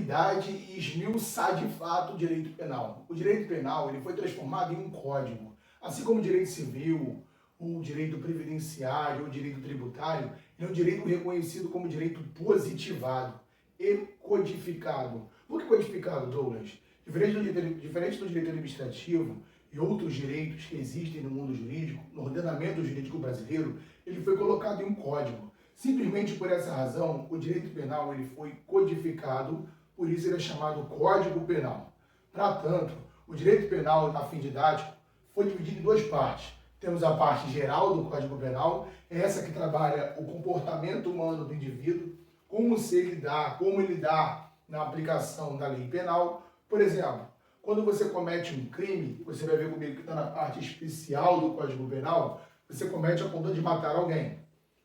novidade e esmiuçar de fato o direito penal. O direito penal ele foi transformado em um código. Assim como o direito civil, o direito previdenciário, ou o direito tributário, ele é um direito reconhecido como direito positivado e codificado. Por que codificado, Douglas? Diferente do direito administrativo e outros direitos que existem no mundo jurídico, no ordenamento jurídico brasileiro, ele foi colocado em um código. Simplesmente por essa razão, o direito penal ele foi codificado, por isso ele é chamado Código Penal. Para tanto, o direito penal, a fim didático, foi dividido em duas partes. Temos a parte geral do Código Penal, essa que trabalha o comportamento humano do indivíduo, como ele lidar na aplicação da lei penal. Por exemplo, quando você comete um crime, você vai ver comigo que está na parte especial do Código Penal, você comete a conduta de matar alguém.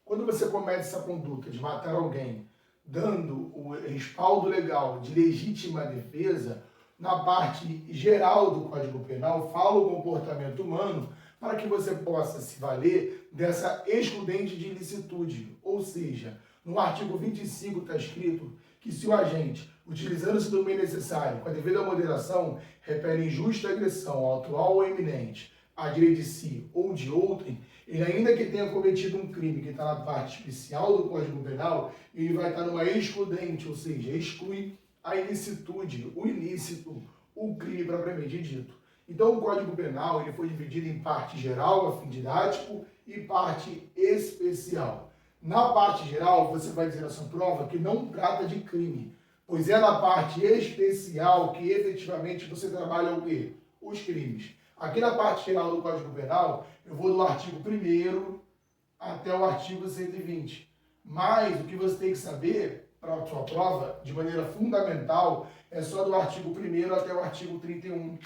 Quando você comete essa conduta de matar alguém, dando o respaldo legal de legítima defesa, na parte geral do Código Penal, fala o comportamento humano para que você possa se valer dessa excludente de ilicitude. Ou seja, no artigo 25 está escrito que se o agente, utilizando-se do meio necessário, com a devida moderação, repele injusta agressão atual ou eminente, a direito de si ou de outrem, ele ainda que tenha cometido um crime que está na parte especial do Código Penal, ele vai estar numa excludente, ou seja, exclui a ilicitude, o ilícito, o crime propriamente dito. Então o Código Penal ele foi dividido em parte geral, a fim didático, e parte especial. Na parte geral, você vai dizer na sua prova que não trata de crime, pois é na parte especial que efetivamente você trabalha o quê? Os crimes. Aqui na parte geral do Código Penal, eu vou do artigo 1º até o artigo 120. Mas o que você tem que saber para a sua prova, de maneira fundamental, é só do artigo 1º até o artigo 31.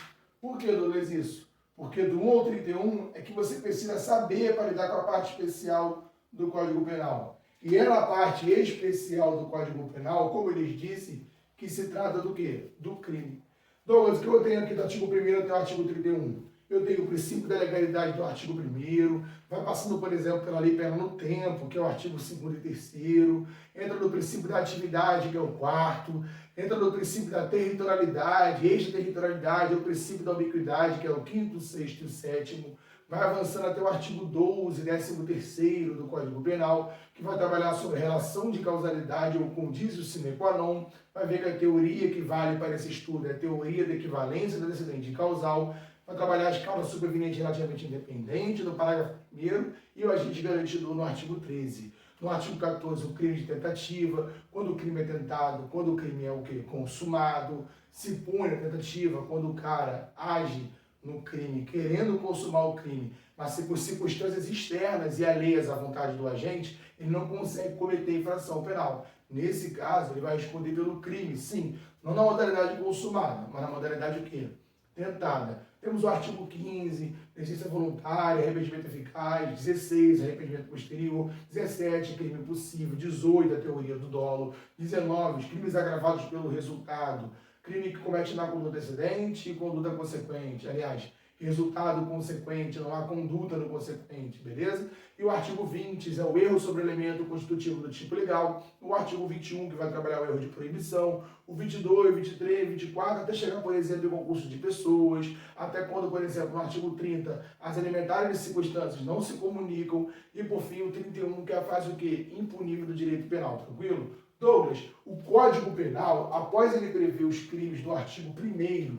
Por que, Douglas, isso? Porque do 1 ao 31 é que você precisa saber para lidar com a parte especial do Código Penal. E é na parte especial do Código Penal, como eu lhes disse, que se trata do quê? Do crime. Douglas, o que eu tenho aqui do artigo 1º até o artigo 31? Eu tenho o princípio da legalidade do artigo 1º, vai passando, por exemplo, pela lei penal no tempo, que é o artigo 2º e 3º, entra no princípio da atividade, que é o 4º, entra no princípio da territorialidade, extraterritorialidade, é o princípio da ubiquidade, que é o 5º, 6º e 7º, vai avançando até o artigo 12, 13º do Código Penal, que vai trabalhar sobre relação de causalidade ou condizio sine qua non, vai ver que a teoria que vale para esse estudo é a teoria da equivalência do antecedente causal, vai trabalhar as causas supervenientes relativamente independentes, no parágrafo 1º, e o agente garantido no artigo 13. No artigo 14, o crime de tentativa, quando o crime é tentado, quando o crime é o quê? Consumado, se pune a tentativa, quando o cara age no crime, querendo consumar o crime, mas se por circunstâncias externas e alheias à vontade do agente, ele não consegue cometer infração penal. Nesse caso, ele vai responder pelo crime, sim, não na modalidade consumada, mas na modalidade o quê? Tentada. Temos o artigo 15, licença voluntária, arrependimento eficaz, 16, arrependimento posterior, 17, crime possível, 18, a teoria do dolo, 19, os crimes agravados pelo resultado, crime que comete na conduta antecedente e conduta consequente. Aliás, resultado consequente, não há conduta no consequente, beleza? E o artigo 20 é o erro sobre o elemento constitutivo do tipo legal. O artigo 21, que vai trabalhar o erro de proibição. O 22, 23, 24, até chegar, por exemplo, em concurso de pessoas. Até quando, por exemplo, no artigo 30, as elementares circunstâncias não se comunicam. E, por fim, o 31, que é a fase o quê? Impunível do direito penal, tranquilo? Douglas, o Código Penal, após ele prever os crimes do artigo 1º,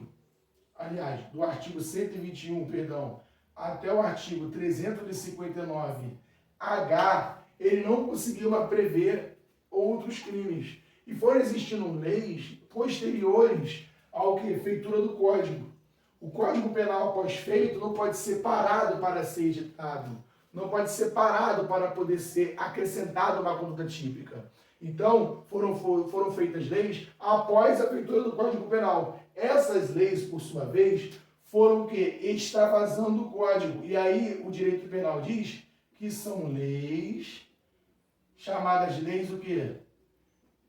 aliás, do artigo 121, perdão, até o artigo 359-H, ele não conseguiu mais prever outros crimes. E foram existindo leis posteriores ao que? Feitura do Código. O Código Penal, após feito, não pode ser parado para ser editado. Não pode ser parado para poder ser acrescentado uma conduta típica. Então, foram feitas leis após a feitura do Código Penal. Essas leis, por sua vez, foram o quê? Extravasando o Código. E aí o direito penal diz que são leis chamadas leis o quê?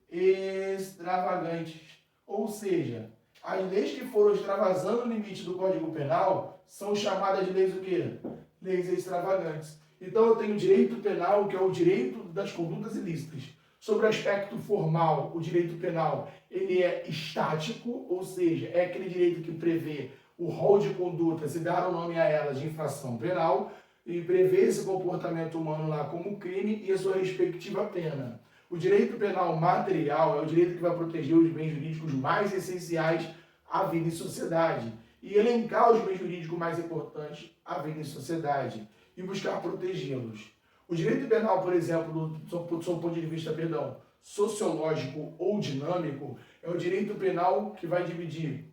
Extravagantes. Ou seja, as leis que foram extravasando o limite do Código Penal são chamadas de leis o quê? Leis extravagantes. Então eu tenho o direito penal, que é o direito das condutas ilícitas. Sobre o aspecto formal, o direito penal, ele é estático, ou seja, é aquele direito que prevê o rol de condutas e dar o nome a elas de infração penal e prevê esse comportamento humano lá como crime e a sua respectiva pena. O direito penal material é o direito que vai proteger os bens jurídicos mais essenciais à vida em sociedade e elencar os bens jurídicos mais importantes à vida em sociedade e buscar protegê-los. O direito penal, por exemplo, do seu ponto de vista, sociológico ou dinâmico, é o direito penal que vai dividir,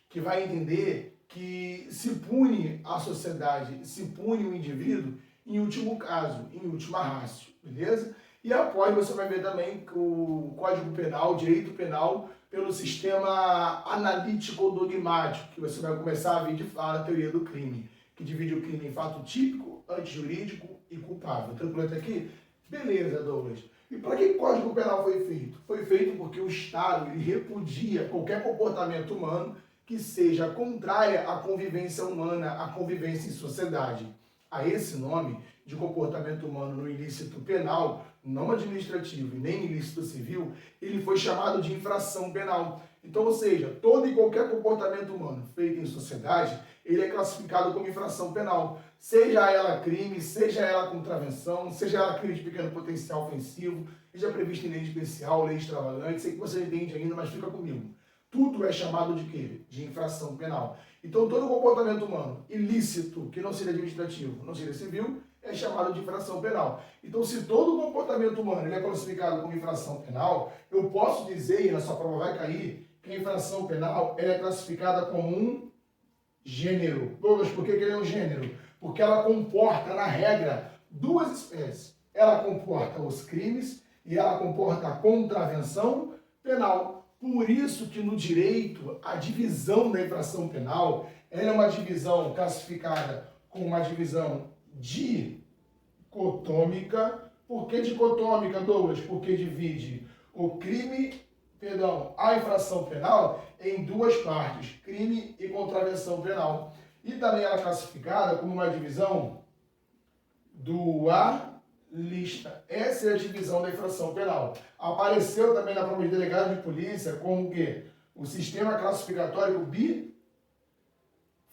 que vai entender que se pune a sociedade, se pune o indivíduo, em último caso, em última ratio, beleza? E após você vai ver também o Código Penal, o direito penal, pelo sistema analítico-dogmático, que você vai começar a ver de fato a teoria do crime, que divide o crime em fato típico, antijurídico e culpável. Tranquilo até aqui? Beleza, Douglas. E para que o Código Penal foi feito? Foi feito porque o Estado ele repudia qualquer comportamento humano que seja contrária à convivência humana, à convivência em sociedade. A esse nome de comportamento humano no ilícito penal, não administrativo e nem ilícito civil, ele foi chamado de infração penal. Então, ou seja, todo e qualquer comportamento humano feito em sociedade, ele é classificado como infração penal. Seja ela crime, seja ela contravenção, seja ela crime de pequeno potencial ofensivo, seja previsto em lei especial, lei extravagante, sei que você entende ainda, mas fica comigo. Tudo é chamado de quê? De infração penal. Então, todo comportamento humano ilícito, que não seja administrativo, não seja civil, é chamado de infração penal. Então, se todo comportamento humano ele é classificado como infração penal, eu posso dizer, e na sua prova vai cair, que a infração penal ela é classificada como um gênero. Douglas, por que ele é um gênero? Porque ela comporta, na regra, duas espécies. Ela comporta os crimes e ela comporta a contravenção penal. Por isso que no direito, a divisão da infração penal ela é uma divisão classificada como uma divisão dicotômica. Por que dicotômica, Douglas? Porque divide a infração penal em duas partes, crime e contravenção penal. E também ela é classificada como uma divisão dualista. Essa é a divisão da infração penal. Apareceu também na prova de delegado de polícia como o quê? O sistema classificatório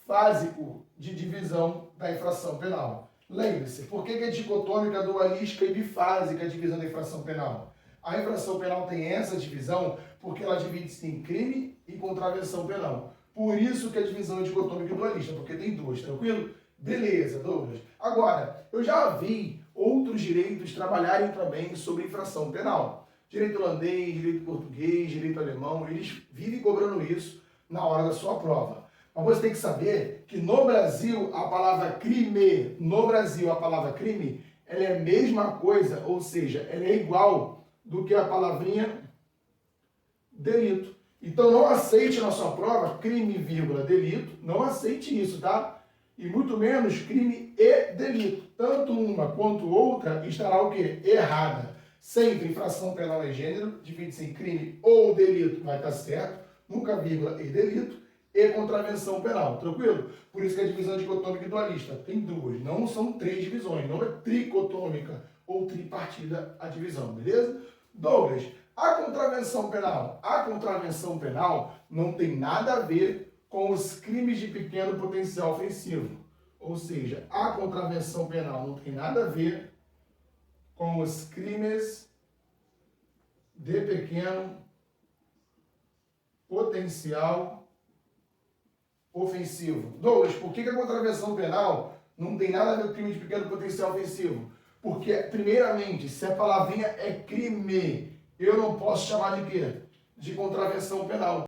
bifásico de divisão da infração penal. Lembre-se, por que é dicotômica, dualística e bifásica a divisão da infração penal? A infração penal tem essa divisão porque ela divide-se em crime e contravenção penal. Por isso que a divisão é dicotômica e dualista, porque tem duas, tranquilo? Beleza, Douglas. Agora, eu já vi outros direitos trabalharem também sobre infração penal. Direito holandês, direito português, direito alemão, eles vivem cobrando isso na hora da sua prova. Mas você tem que saber que no Brasil a palavra crime, ela é a mesma coisa, ou seja, ela é igual do que a palavrinha delito. Então não aceite na sua prova crime, vírgula, delito, não aceite isso, tá? E muito menos crime e delito. Tanto uma quanto outra estará o quê? Errada. Sempre infração penal é gênero, divide-se em crime ou delito, vai estar certo, nunca vírgula e delito, e contravenção penal, tranquilo? Por isso que a divisão dicotômica e dualista tem duas, não são três divisões, não é tricotômica ou tripartida a divisão, beleza? Douglas, a contravenção penal não tem nada a ver com os crimes de pequeno potencial ofensivo. Ou seja, a contravenção penal não tem nada a ver com os crimes de pequeno potencial ofensivo. Douglas, por que a contravenção penal não tem nada a ver com crime de pequeno potencial ofensivo? Porque, primeiramente, se a palavrinha é crime, eu não posso chamar de quê? De contravenção penal.